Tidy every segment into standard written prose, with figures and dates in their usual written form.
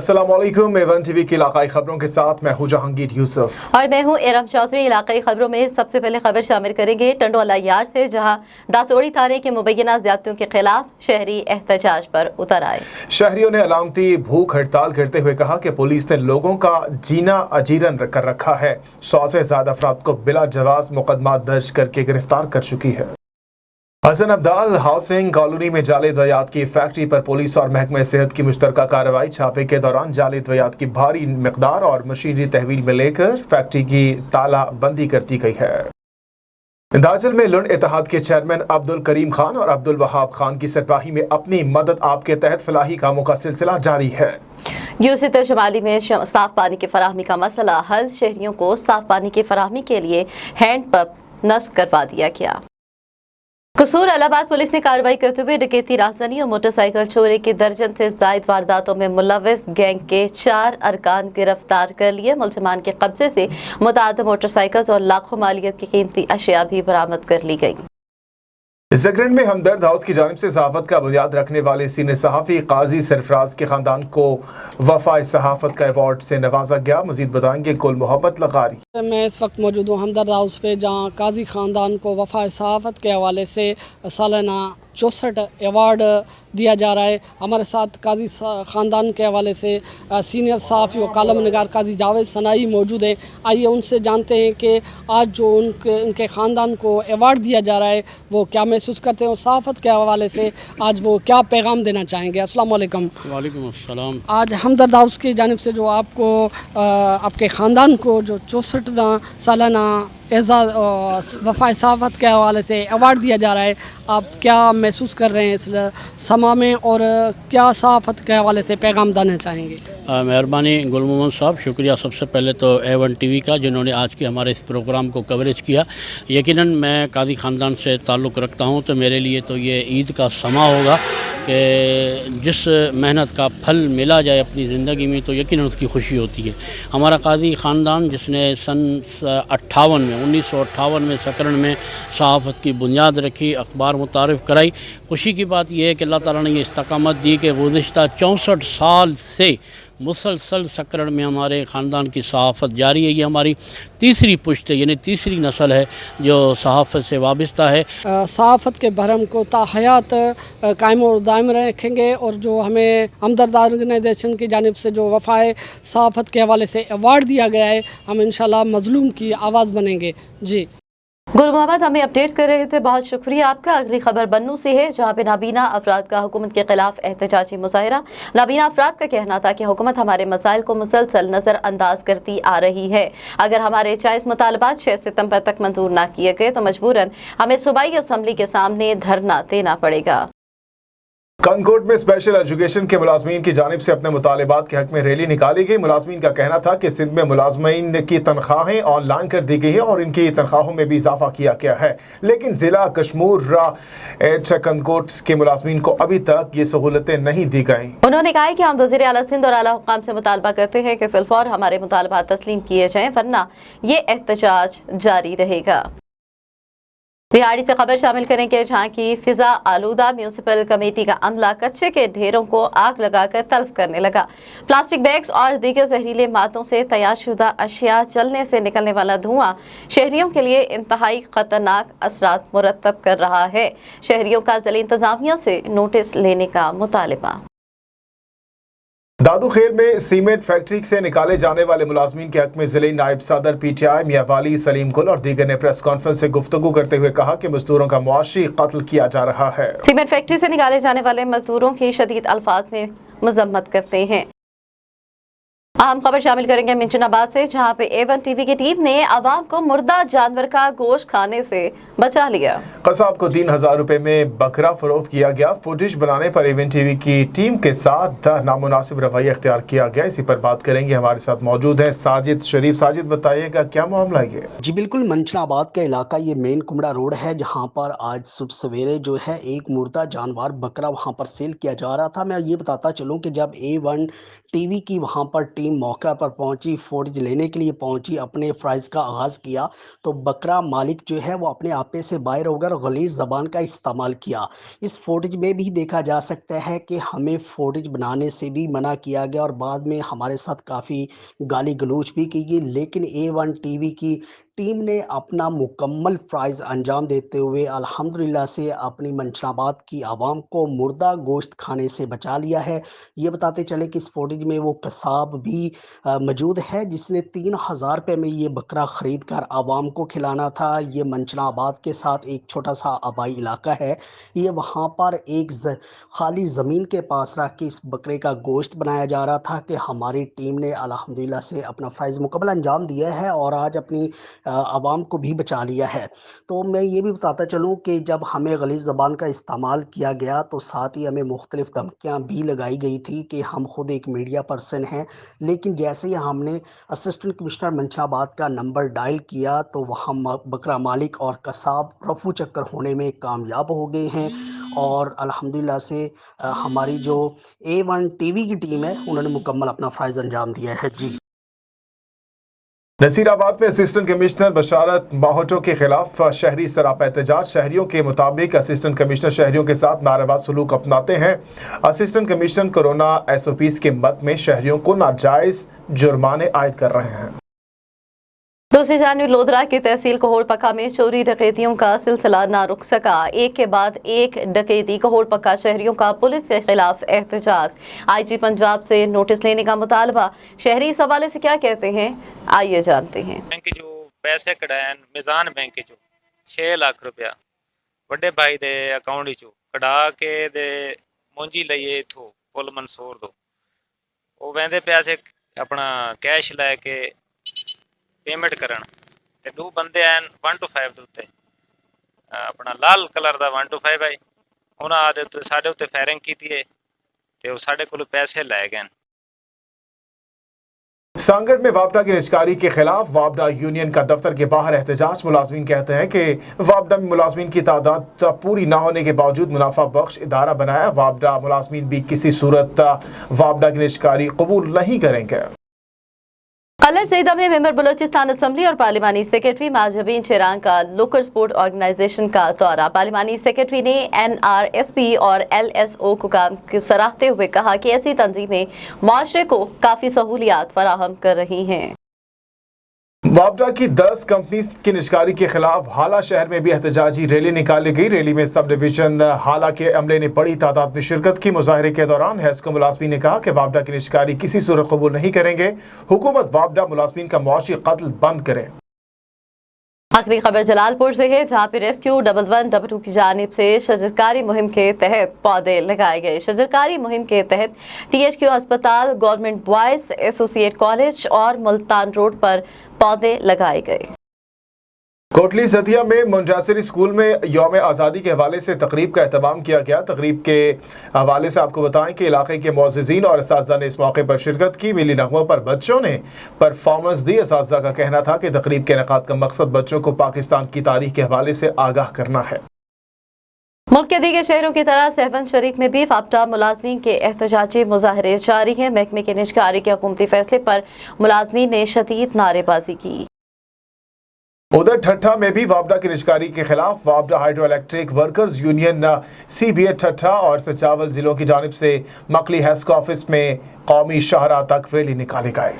अस्सलाम वालेकुम। Avon TV की इलाकाई खबरों के साथ मैं हूं जहांगीर यूसुफ और मैं हूं एरम चौधरी। इलाकाई खबरों में सबसे पहले खबर शामिल करेंगे टंडोला यार्ड से, जहां दासोड़ी थाने के मुबैना ज्यादतियों के खिलाफ शहरी एहतजाज पर उतर आए। शहरियों ने अलामती भूख हड़ताल करते हुए कहा कि पुलिस ने लोगों का जीना अजीरन कर रखा है। 100 से ज्यादा अफराद को बिला जवाज मुकदमा दर्ज करके गिरफ्तार कर चुकी है। हसन अब्दाल हाउसिंग कॉलोनी में जाली दवायात की फैक्ट्री पर पुलिस और महकमे सेहत की मुश्तरका कार्रवाई। छापे के दौरान जाली दवायात की भारी मिकदार और मशीनरी तहवील में लेकर फैक्ट्री की ताला बंदी कर दी गई है। दाजल में लुंड इत्तेहाद के चेयरमैन अब्दुल करीम खान और अब्दुल वहाब खान की सरबराही में अपनी मदद आप के तहत फलाही कामों का सिलसिला जारी है। यूसित शुमाली में साफ पानी की फराहमी का मसला हल। शहरियों को साफ पानी की फराहमी के लिए हैंड पंप नस्ब करवा दिया गया। कसूर इलाहाबाद पुलिस ने कार्रवाई करते हुए डकैती, राजधानी और मोटरसाइकिल चोरी की दर्जन से जायद वारदातों में मुलविस गैंग के 4 अरकान गिरफ्तार कर लिए। मुलजमान के कब्जे से मुतअद्दिद मोटरसाइकिल और लाखों मालियत की कीमती अशिया भी बरामद कर ली गई। जगरन में हमदर्द हाउस की जानिब से सहाफत का बुनियाद रखने वाले सीनियर सहाफ़ी काजी सरफराज के खानदान को वफा सहाफत का अवार्ड से नवाजा गया। मजीद बताएंगे गुल मोहब्बत लगारी। मैं इस वक्त मौजूद हूँ हमदर्द हाउस पे, जहाँ काजी खानदान को वफा सहाफत के हवाले से सालाना 64 अवार्ड दिया जा रहा है। हमारे साथ काजी ख़ानदान के हवाले से सीनियर सहाफ़ी और कालम निगार काजी जावेद सनाई मौजूद हैं। आइए उनसे जानते हैं कि आज जो उनके ख़ानदान को अवार्ड दिया जा रहा है वो क्या महसूस करते हैं और सहाफ़त के हवाले से आज वो क्या पैगाम देना चाहेंगे। अस्सलाम वालेकुम। वालेकुम अस्सलाम। आज हमदर्द हाउस की जानिब से जो आपको आपके ख़ानदान को जो 64वां सालाना एजाज़ वफा सहाफत के हवाले से अवार्ड दिया जा रहा है, आप क्या महसूस कर रहे हैं इस समा में और क्या सहाफत के हवाले से पैगाम देना चाहेंगे? मेहरबानी गुल मोहम्मद साहब, शुक्रिया सबसे पहले तो A1 TV का जिन्होंने आज के हमारे इस प्रोग्राम को कवरेज किया। यकीनन मैं काजी ख़ानदान से ताल्लुक़ रखता हूँ, तो मेरे लिए तो ये ईद का समा होगा कि जिस मेहनत का फल मिला जाए अपनी ज़िंदगी में तो यकीनन उसकी खुशी होती है। हमारा काजी ख़ानदान जिसने सन 1958 में सकरन में सहाफ़त की बुनियाद रखी, अखबार मुतारिफ़ कराई, खुशी की बात यह है कि अल्लाह ताला ने ये इस्तकामत दी कि गुज़िश्ता 64 साल से मुसलसल सकरन में हमारे ख़ानदान की सहाफ़त जारी है। ये हमारी तीसरी पुश्त है, यानी तीसरी नस्ल है जो सहाफ़त से वाबस्ता है। सहाफ़त के भरम को ताहयात कायम और दायम रखेंगे और जो हमें हमदर्द ऑर्गेनाइजेशन की जानिब से जो वफ़ाए सहाफ़त के हवाले से अवार्ड दिया गया है, हम इंशाल्लाह मज़लूम की आवाज़ बनेंगे। जी गुल मोहम्मद हमें अपडेट कर रहे थे, बहुत शुक्रिया आपका। अगली खबर बन्नू से है, जहाँ पे नाबीना अफराद का हुकूमत के खिलाफ एहतजाजी मुजाहरा। नाबीना अफराद का कहना था कि हुकूमत हमारे मसाइल को मुसलसल नज़रअंदाज करती आ रही है। अगर हमारे जायज़ मुतालबात 6 सितंबर तक मंजूर ना किए गए तो मजबूरन हमें सूबाई असम्बली के सामने धरना देना पड़ेगा। कनकोट में स्पेशल एजुकेशन के मुलाजमीन की जानिब से अपने मुतालिबात के हक में रैली निकाली गई। मुलाजमीन का कहना था कि सिंध में मुलाजमीन की तनख्वाहें ऑनलाइन कर दी गई हैं और इनकी तनख्वाहों में भी इजाफा किया गया है, लेकिन ज़िला कश्मीर कनकोट के मुलाजमीन को अभी तक ये सहूलतें नहीं दी गई। उन्होंने कहा कि हम वज़ीर आला सिंध और आला हुक्काम से मुतालबा करते हैं कि फिलफौर हमारे मुतालबात तस्लीम किए जाएँ, वरना ये एहतजाज जारी रहेगा। दिहाड़ी से खबर शामिल करेंगे, जहाँ की फिजा आलूदा म्यूनसिपल कमेटी का अमला कच्चे के ढेरों को आग लगाकर तल्फ करने लगा। प्लास्टिक बैग्स और दीगर जहरीले मादों से तैयार शुदा अशिया जलने से निकलने वाला धुआं शहरियों के लिए इंतहाई खतरनाक असरात मुरतब कर रहा है। शहरियों का ज़िला इंतजामिया से नोटिस लेने का मुतालिबा। दादू खेल में सीमेंट फैक्ट्री से निकाले जाने वाले मुलाजमीन के हक में जिले नायब सदर PTI मियां वाली सलीम गुल और दीगर ने प्रेस कॉन्फ्रेंस से गुफ्तगू करते हुए कहा कि मजदूरों का मुआशी कत्ल किया जा रहा है। सीमेंट फैक्ट्री से निकाले जाने वाले मजदूरों की शदीद अल्फाज में मजम्मत करते हैं। अहम खबर शामिल करेंगे मिंचनाबाद से, जहां पे A1 TV की टीम ने आवाम को मुर्दा जानवर का गोश्त खाने से बचा लिया। कसाब को 3000 रुपए में बकरा फरोख्त किया गया। फुटेज बनाने पर A1 TV की टीम के साथ नामुनासिब रवैया इख्तियार किया गया। इसी पर बात करेंगे, हमारे साथ मौजूद है साजिद शरीफ। साजिद, बताइएगा क्या मामला है? जी बिल्कुल, मंचनाबाद का इलाका ये मेन कुमड़ा रोड है, जहाँ पर आज सुबह सवेरे जो है एक मुर्दा जानवर बकरा वहाँ पर सेल किया जा रहा था। मैं ये बताता चलूँ कि जब A1 TV की वहाँ पर टीम टीम मौका पर पहुंची, फुटेज लेने के लिए पहुंची, अपने फ़राइज़ का आगाज़ किया तो बकरा मालिक जो है वो अपने आपे से बाहर होकर गलीज़ ज़बान का इस्तेमाल किया। इस फुटेज में भी देखा जा सकता है कि हमें फुटेज बनाने से भी मना किया गया और बाद में हमारे साथ काफ़ी गाली गलौज भी की गई, लेकिन A1 टीवी की टीम ने अपना मुकम्मल फ़राइज़ अंजाम देते हुए अल्हम्दुलिल्लाह से अपनी मंशराबाद की आवाम को मुर्दा गोश्त खाने से बचा लिया है। ये बताते चले कि इस फुटेज में वो कसाब भी मौजूद है जिसने 3000 रुपये में ये बकरा ख़रीद कर आवाम को खिलाना था। ये मंशराबाद के साथ एक छोटा सा आबाई इलाका है, ये वहाँ पर एक खाली ज़मीन के पास रख के इस बकरे का गोश्त बनाया जा रहा था कि हमारी टीम ने अल्हम्दुलिल्लाह से अपना फ़राइज़ मुकम्मल अंजाम दिया है और आज अपनी आवाम को भी बचा लिया है। तो मैं ये भी बताता चलूँ कि जब हमें गलीज़ ज़बान का इस्तेमाल किया गया तो साथ ही हमें मुख्तलिफ़ धमकियाँ भी लगाई गई थी कि हम खुद एक मीडिया पर्सन हैं, लेकिन जैसे ही हमने असिस्टेंट कमिश्नर मंशराबाद का नंबर डायल किया तो वहाँ बकरा मालिक और कसाब रफू चक्कर होने में कामयाब हो गए हैं और अल्हम्दुलिल्लाह से हमारी जो A1 टीवी की टीम है उन्होंने मुकम्मल अपना फ़राइज़ अंजाम दिया है। जी। नसीराबाद में असिस्टेंट कमिश्नर बशारत माहौटो के खिलाफ शहरी सरापा एहतजाज। शहरियों के मुताबिक असिस्टेंट कमिश्नर शहरियों के साथ नारेबाज सलूक अपनाते हैं। असिस्टेंट कमिश्नर कोरोना SOPs के मद में शहरियों को नाजायज जुर्माने आयद कर रहे हैं। दूसरी जानिब लोधरा की तहसील कोहड़ पक्का में चोरी डकैतियों का सिलसिला ना रुक सका। एक के बाद एक डकैती। कोहड़ पक्का शहरियों का पुलिस के खिलाफ एहतजाज। IG पंजाब से नोटिस लेने का मुतालबा। शहरी इस हवाले से क्या कहते हैं, आइए जानते हैं। बैंक जो पैसे कढ़ाए मिजान बैंक जो 6 लाख रुपया बड़े भाई दे अकाउंट चो कढ़ा के दे मुंजी लईए इथों पुल मंसूर दो वो वेंदे पैसे अपना कैश लैके पेमेंट करन ते 2 बंदे आन 1 to 5 ਦੇ ਉੱਤੇ अपना लाल कलर ਦਾ 1 to 5 ਹੈ ਉਹਨਾਂ ਆਦੇ ਉੱਤੇ ਸਾਡੇ ਉੱਤੇ ਫਾਇਰਿੰਗ ਕੀਤੀ ਹੈ ਤੇ ਉਹ ਸਾਡੇ ਕੋਲ ਪੈਸੇ ਲੈ ਗਏ। सांगड़ में वापडा की निजकारी के खिलाफ वापडा यूनियन का दफ्तर के बाहर एहतजाज। मुलाजमीन कहते हैं कि वापडा में मुलाजमीन की तादाद पूरी ना होने के बावजूद मुनाफा बख्श इदारा बनाया। वापडा मुलाजमीन भी किसी सूरत वापडा की निजकारी कबूल नहीं करेंगे। कलर सईदा में मेंबर बलोचिस्तान असम्बली और पार्लिमानी सेक्रेटरी माजबीन चेरान का लोकल स्पोर्ट ऑर्गेनाइजेशन का दौरा। पार्लिमानी सेक्रेटरी ने NRSP और LSO को काम सराहते हुए कहा कि ऐसी तंजीमें माशरे को काफ़ी सहूलियात फराहम कर रही हैं। वापडा की 10 कंपनी की निजकारी के खिलाफ हाला शहर में भी एहतजाजी रैली निकाली गई। रैली में सब डिवीजन हाला के अमले ने बड़ी तादाद में शिरकत की। मुजाहरे के दौरान हैस्को मुलाजमीन ने कहा कि वापडा की निजकारी किसी सूरत कबूल नहीं करेंगे। हुकूमत वापडा मुलाजमीन का मुआशी कत्ल बंद करे। आखिरी खबर जलालपुर से है, जहां पे रेस्क्यू 11222 की जानिब से शजरकारी मुहिम के तहत पौधे लगाए गए। शजरकारी मुहिम के तहत THQ अस्पताल, गवर्नमेंट बॉयज एसोसिएट कॉलेज और मुल्तान रोड पर पौधे लगाए गए। कोटली सतिया में मुंजासिरी स्कूल में यौम आज़ादी के हवाले से तकरीब का एहतमाम किया गया। तकरीब के हवाले से आपको बताएं कि इलाके के मुअज़्ज़िज़ीन और असातिज़ा ने इस मौके पर शिरकत की। मिली नगमों पर बच्चों ने परफॉर्मेंस दी। असातिज़ा का कहना था कि तकरीब के इनेकाद का मकसद बच्चों को पाकिस्तान की तारीख के हवाले से आगाह करना है। मुल्क के दीगर शहरों की तरह सहवन शरीफ में भी वापडा मुलाजमीन के एहतजाजी मुजाहरे जारी हैं। महकमे के निजकारी के हुकूमती फैसले पर मुलाजमीन ने शदीद नारेबाजी की। उधर ठट्ठा में भी वापडा की निजकारी के खिलाफ वापडा hydro electric workers union CBA Thatta और सचावल जिलों की जानिब से मकली हैस्को ऑफिस में कौमी शाहराह तक रैली निकाले गए।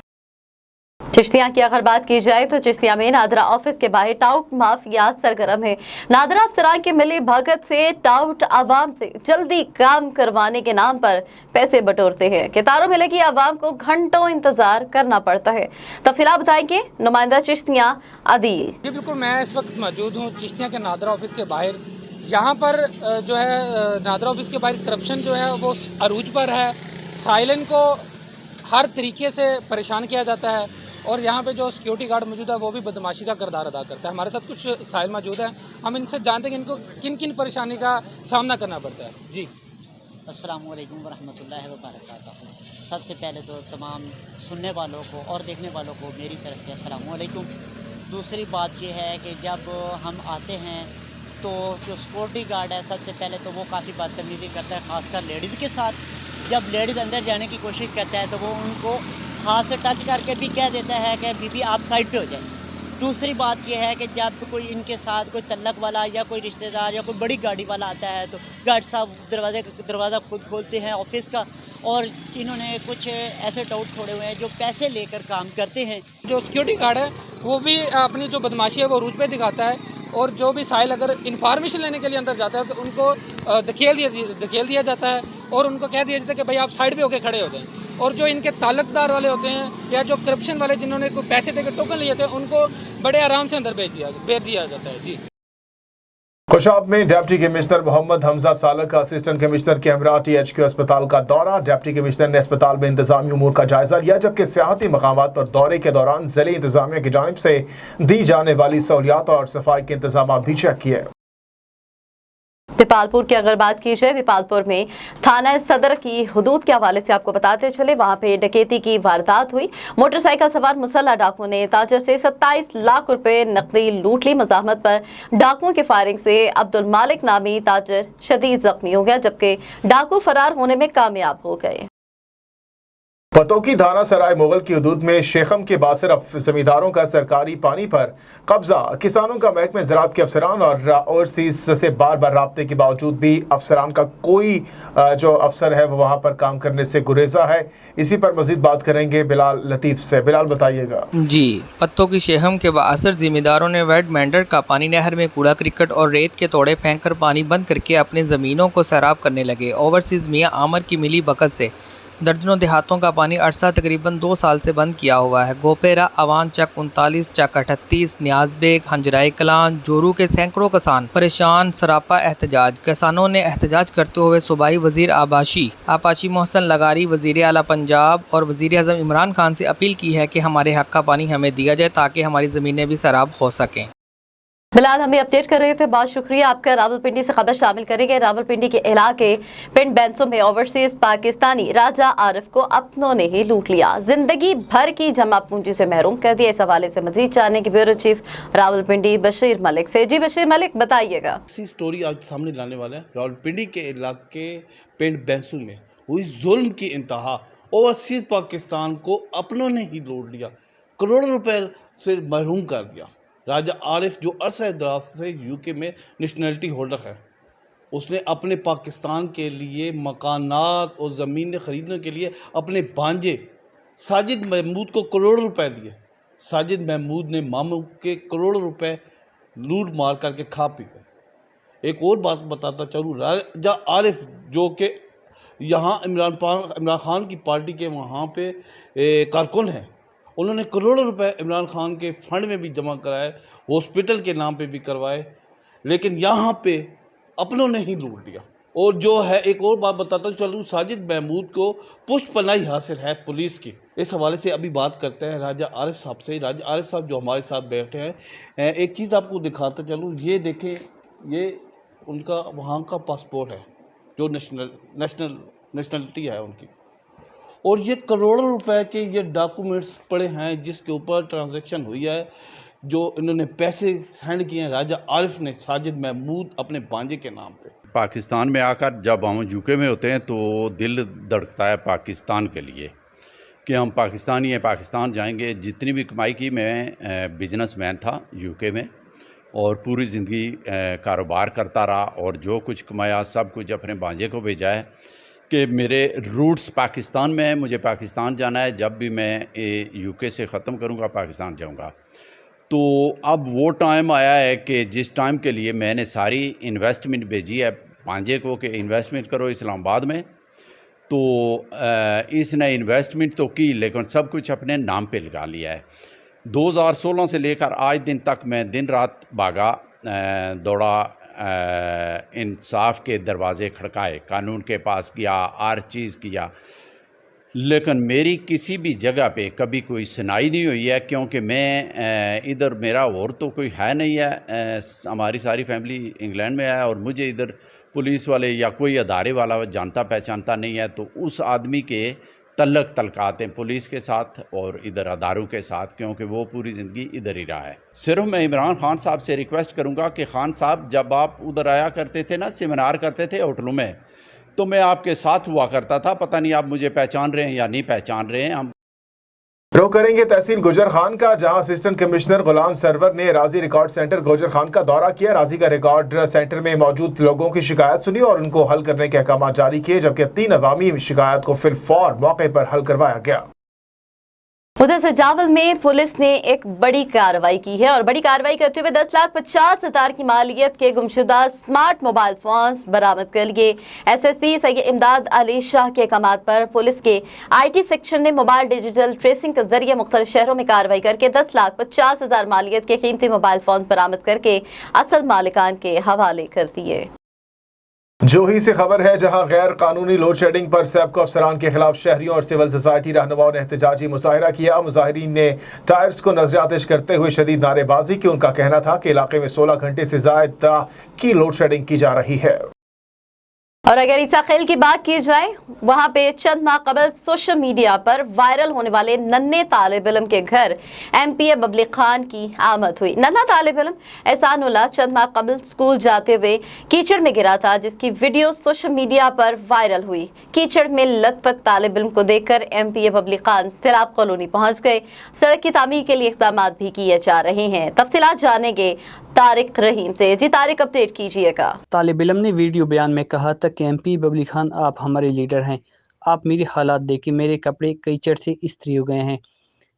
चिश्तिया की अगर बात की जाए तो चिश्तिया में नादरा ऑफिस के बाहर टाउट माफिया सरगर्म है। नादरा अफसरान के मिली भगत से टाउट आवाम से जल्दी काम करवाने के नाम पर पैसे बटोरते हैं। कतारों में लगी आवाम को घंटों इंतजार करना पड़ता है। तफसीलात बताएंगे नुमाइंदा चिश्तिया आदिल। जी बिल्कुल, मैं इस वक्त मौजूद हूँ चिश्तिया के नादरा ऑफिस के बाहर। यहाँ पर जो है नादरा ऑफिस के बाहर करप्शन जो है वो अरूज पर है। साइलेंट को हर तरीके से परेशान किया जाता है और यहाँ पे जो सिक्योरिटी गार्ड मौजूद है वो भी बदमाशी का किरदार अदा करता है। हमारे साथ कुछ साहिल मौजूद हैं, हम इनसे जानते हैं कि इनको किन किन परेशानी का सामना करना पड़ता है। जी अस्सलाम वालेकुम वरहमतुल्लाहि वबरकातुहू। सबसे पहले तो तमाम सुनने वालों को और देखने वालों को मेरी तरफ से अस्सलाम वालेकुम। दूसरी बात ये है कि जब हम आते हैं तो जो सिक्योरिटी गार्ड है सबसे पहले तो वो काफ़ी बदतमीज़ी करता है, ख़ासकर लेडीज़ के साथ। जब लेडीज़ अंदर जाने की कोशिश करता है तो वो उनको हाथ से टच करके भी कह देता है कि बीबी आप साइड पे हो जाए। दूसरी बात यह है कि जब कोई इनके साथ कोई तल्लक वाला या कोई रिश्तेदार या कोई बड़ी गाड़ी वाला आता है तो गार्ड साहब दरवाज़ा खुद खोलते हैं ऑफिस का, और इन्होंने कुछ ऐसे टाउट छोड़े हुए हैं जो पैसे लेकर काम करते हैं। जो सिक्योरिटी गार्ड है वो भी अपनी जो बदमाशी है वो रूज पे दिखाता है, और जो भी साहिल अगर इंफॉर्मेशन लेने के लिए अंदर जाता है तो उनको धकेल दिया जाता है और उनको कह दिया जाता है कि भाई आप साइड पे होके खड़े हो जाएं। और जो इनके ताल्लुकदार वाले होते हैं या जो करप्शन वाले जिन्होंने कोई पैसे देकर टोकन लिए थे उनको बड़े आराम से अंदर भेज दिया जाता है। जी। कोशाब में डिप्टी कमिश्नर मोहम्मद हमजा सालक का असिस्टेंट कमिश्नर के हमरा THQ अस्पताल का दौरा। डिप्टी कमिश्नर ने अस्पताल में इंतजामी उमूर का जायजा लिया, जबकि सियाहती मकामात पर दौरे के दौरान ज़िले इंतजामिया की जानिब से दी जाने वाली सहूलियात और सफाई के इंतजाम भी चेक किए। दीपालपुर की अगर बात की जाए, दीपालपुर में थाना सदर की हुदूद के हवाले से आपको बताते चले, वहां पे डकैती की वारदात हुई। मोटरसाइकिल सवार मुसल्लह डाकुओं ने ताजर से 27 लाख रुपए नकदी लूट ली। मज़ाहमत पर डाकुओं की फायरिंग से अब्दुल मालिक नामी ताजर शदीद जख्मी हो गया, जबकि डाकू फरार होने में कामयाब हो गए। पतोकी थाना सराय मुगल की हदूद में शेखम के बासिर जमींदारों का सरकारी पानी पर कब्जा। किसानों का महकमे ज़राअत के अफसरान और ओवरसीज से बार बार राब्ते के बावजूद भी अफसरान का कोई जो अफसर है वो वहाँ पर काम करने से गुरेजा है। इसी पर मजीद बात करेंगे बिलाल लतीफ़ से। बिलाल बताइएगा। जी, पत्तों की शेखम के बासर जिम्मेदारों ने वेट मैंडर का पानी नहर में कूड़ा क्रिकेट और रेत के तोड़े फेंक कर पानी बंद करके अपनी ज़मीनों को सैराब करने लगे। ओवरसीज मियाँ आमर की मिली बकत से दर्जनों देहातों का पानी अरसा तकरीबन 2 साल से बंद किया हुआ है। गोपेरा, अवान चक 39, चक 38, न्याज बेग, हंजराई कलान, जोरू के सैकड़ों किसान परेशान, सरापा एहतजाज। किसानों ने एहतजाज करते हुए सूबाई वजीर आबाशी मोहसन लगारी, वजीर आला पंजाब और वजीर आज़म इमरान खान से अपील की है कि हमारे हक का पानी हमें दिया जाए ताकि हमारी ज़मीनें भी सैराब हो सकें। बिलाल हमें अपडेट कर रहे थे, बहुत शुक्रिया आपका। रावलपिंडी से खबर शामिल करेंगे। रावलपिंडी के इलाके पिंड बैंसो में ओवरसीज पाकिस्तानी राजा आरिफ को अपनों ने ही लूट लिया, जिंदगी भर की जमा पूंजी से महरूम कर दिया। इस हवाले से मजीद जानने की ब्यूरो चीफ रावलपिंडी बशीर मलिक से। जी बशीर मलिक, बताइएगा। ऐसी स्टोरी आज सामने लाने वाला है। रावलपिंडी के इलाके पिंड बैंसो में हुई जुल्म की इंतहा। ओवरसीज पाकिस्तान को अपनों ने ही लूट लिया, करोड़ों रुपए से महरूम कर दिया। राजा आरिफ जो अरसा दराज से यूके में नेशनलिटी होल्डर है, उसने अपने पाकिस्तान के लिए मकानात और ज़मीनें ख़रीदने के लिए अपने भांजे साजिद महमूद को करोड़ों रुपए दिए। साजिद महमूद ने मामू के करोड़ों रुपए लूट मार करके खा पी गए। एक और बात बताता चलूँ, राजा आरिफ जो कि यहाँ इमरान खान की पार्टी के वहाँ पे कारकुन हैं, उन्होंने करोड़ों रुपए इमरान खान के फंड में भी जमा कराए, हॉस्पिटल के नाम पे भी करवाए, लेकिन यहाँ पे अपनों ने ही लूट लिया। और जो है एक और बात बताता चलूँ, साजिद महमूद को पुष्ट पनाही हासिल है पुलिस की। इस हवाले से अभी बात करते हैं राजा आरिफ साहब से। राजा आरिफ साहब जो हमारे साथ बैठे हैं, एक चीज़ आपको दिखाता चलूँ, ये देखें, ये उनका वहाँ का पासपोर्ट है जो नेशनलिटी है उनकी, और ये करोड़ों रुपए के ये डॉक्यूमेंट्स पड़े हैं जिसके ऊपर ट्रांजैक्शन हुई है, जो इन्होंने पैसे सेंड किए हैं राजा आरिफ ने साजिद महमूद अपने भांजे के नाम पे। पाकिस्तान में आकर जब हम यूके में होते हैं तो दिल धड़कता है पाकिस्तान के लिए कि हम पाकिस्तानी हैं, पाकिस्तान जाएंगे। जितनी भी कमाई की, मैं बिजनेसमैन था यूके में और पूरी ज़िंदगी कारोबार करता रहा, और जो कुछ कमाया सब कुछ अपने भांजे को भेजा है कि मेरे रूट्स पाकिस्तान में है, मुझे पाकिस्तान जाना है। जब भी मैं यूके से ख़त्म करूँगा पाकिस्तान जाऊँगा। तो अब वो टाइम आया है कि जिस टाइम के लिए मैंने सारी इन्वेस्टमेंट भेजी है भांजे को कि इन्वेस्टमेंट करो इस्लामाबाद में। तो इसने इन्वेस्टमेंट तो की, लेकिन सब कुछ अपने नाम पे लगा लिया है। 2016 से लेकर आज दिन तक मैं दिन रात भागा दौड़ा, इंसाफ के दरवाज़े खड़काए, कानून के पास गया, हर चीज़ किया, लेकिन मेरी किसी भी जगह पे कभी कोई सुनाई नहीं हुई है, क्योंकि मैं इधर मेरा और तो कोई है नहीं है। हमारी सारी फैमिली इंग्लैंड में है और मुझे इधर पुलिस वाले या कोई अदारे वाला जानता पहचानता नहीं है। तो उस आदमी के तलकाते हैं पुलिस के साथ और इधर अदारों के साथ, क्योंकि वो पूरी ज़िंदगी इधर ही रहा है। सिर्फ मैं इमरान खान साहब से रिक्वेस्ट करूंगा कि खान साहब, जब आप उधर आया करते थे ना, सेमिनार करते थे होटलों में, तो मैं आपके साथ हुआ करता था। पता नहीं आप मुझे पहचान रहे हैं या नहीं पहचान रहे हैं। हम रुख करेंगे तहसील गुजर खान का, जहां असिस्टेंट कमिश्नर गुलाम सरवर ने राजी रिकॉर्ड सेंटर गुजर खान का दौरा किया। राजी का रिकॉर्ड सेंटर में मौजूद लोगों की शिकायत सुनी और उनको हल करने के अहकाम जारी किए, जबकि 3 अवामी शिकायत को फिलफौर मौके पर हल करवाया गया। उधर सजावल में पुलिस ने एक बड़ी कार्रवाई की है और बड़ी कार्रवाई करते हुए 10,50,000 की मालियत के गुमशुदा स्मार्ट मोबाइल फोन्स बरामद कर लिए। एसएसपी सैयद इमदाद अली शाह के कमांड पर पुलिस के आईटी सेक्शन ने मोबाइल डिजिटल ट्रेसिंग के जरिए मुख्तलिफ शहरों में कार्रवाई करके 10,50,000 मालियत के कीमती मोबाइल फोन बरामद करके असल मालिकान के हवाले कर दिए। जोही से खबर है, जहां गैर कानूनी लोड शेडिंग पर सैबको अफसरान के खिलाफ शहरियों और सिविल सोसाइटी रहनुमाओं ने एहतजाजी मुजाहिरा किया। मुजाहिरीन ने टायर्स को नजर आतिश करते हुए शदीद नारेबाजी की। उनका कहना था कि इलाके में 16 घंटे से ज्यादा की लोड शेडिंग की जा रही है। और अगर ईसा खेल की बात की जाए, वहां पे चंद माह कबल सोशल मीडिया पर वायरल होने वाले नन्हे तालिब इल्म के घर एमपीए बबली खान की आमद हुई। नन्हा तालिब इल्म एहसानुल्लाह चंद माह कबल स्कूल जाते हुए कीचड़ में गिरा था, जिसकी वीडियो सोशल मीडिया पर वायरल हुई। कीचड़ में लथपथ तालिब इल्म को देखकर एमपीए बबली खान तिराब कॉलोनी पहुंच गए। सड़क की तामीर के लिए इक़दाम भी किए जा रहे हैं। तफसीलात जानेंगे तारिक रहीम से। जी तारिक, अपडेट कीजिएगा। तालिब इल्म ने वीडियो बयान में कहा था कि एमपी बबली खान, आप हमारे लीडर हैं, आप मेरे हालात देखिए, मेरे कपड़े कीचड़ से इस्त्री हो गए हैं।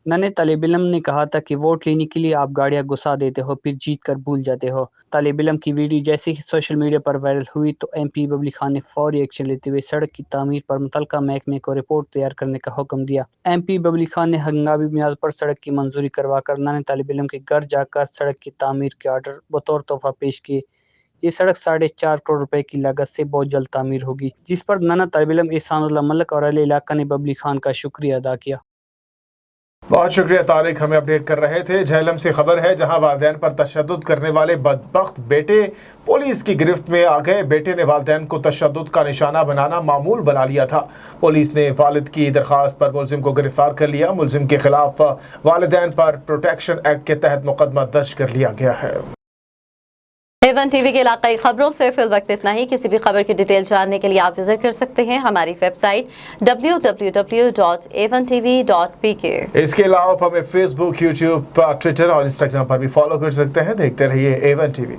नन्हे तालिब इल्म ने कहा था कि वोट लेने के लिए आप गाड़ियां घुसा देते हो, फिर जीत कर भूल जाते हो। तालिब इल्म की वीडियो जैसे ही सोशल मीडिया पर वायरल हुई तो एमपी बबली खान ने फौरी एक्शन लेते हुए सड़क की तामीर पर मुतलका महकमे को रिपोर्ट तैयार करने का हुक्म दिया। एमपी बबली खान ने हंगामी बुनियाद पर सड़क की मंजूरी करवाकर नन्हे तालिब इल्म के घर जाकर सड़क की तामीर के आर्डर बतौर तोहफा पेश किए। ये सड़क 4.5 करोड़ रुपए की लागत से बहुत जल्द तामीर होगी, जिस पर नन्हा तालिब इल्म एहसानुल्लाह मलिक और अहले इलाका ने बबली खान का शुक्रिया अदा किया। बहुत शुक्रिया तारिक, हमें अपडेट कर रहे थे। झेलम से खबर है, जहां वालिदैन पर तशद्दुद करने वाले बदबख्त बेटे पुलिस की गिरफ्त में आ गए। बेटे ने वालिदैन को तशद्दुद का निशाना बनाना मामूल बना लिया था। पुलिस ने वालिद की दरख्वास्त पर मुलजिम को गिरफ्तार कर लिया। मुलजिम के खिलाफ वालिदैन पर प्रोटेक्शन एक्ट के तहत मुकदमा दर्ज कर लिया गया है। A1 टीवी के इलाकाई खबरों से फिल वक्त इतना ही। किसी भी खबर की डिटेल जानने के लिए आप विजिट कर सकते हैं हमारी वेबसाइट www.a1tv.pk। इसके अलावा हमें फेसबुक, यूट्यूब, ट्विटर और इंस्टाग्राम पर भी फॉलो कर सकते हैं। देखते रहिए A1 टीवी।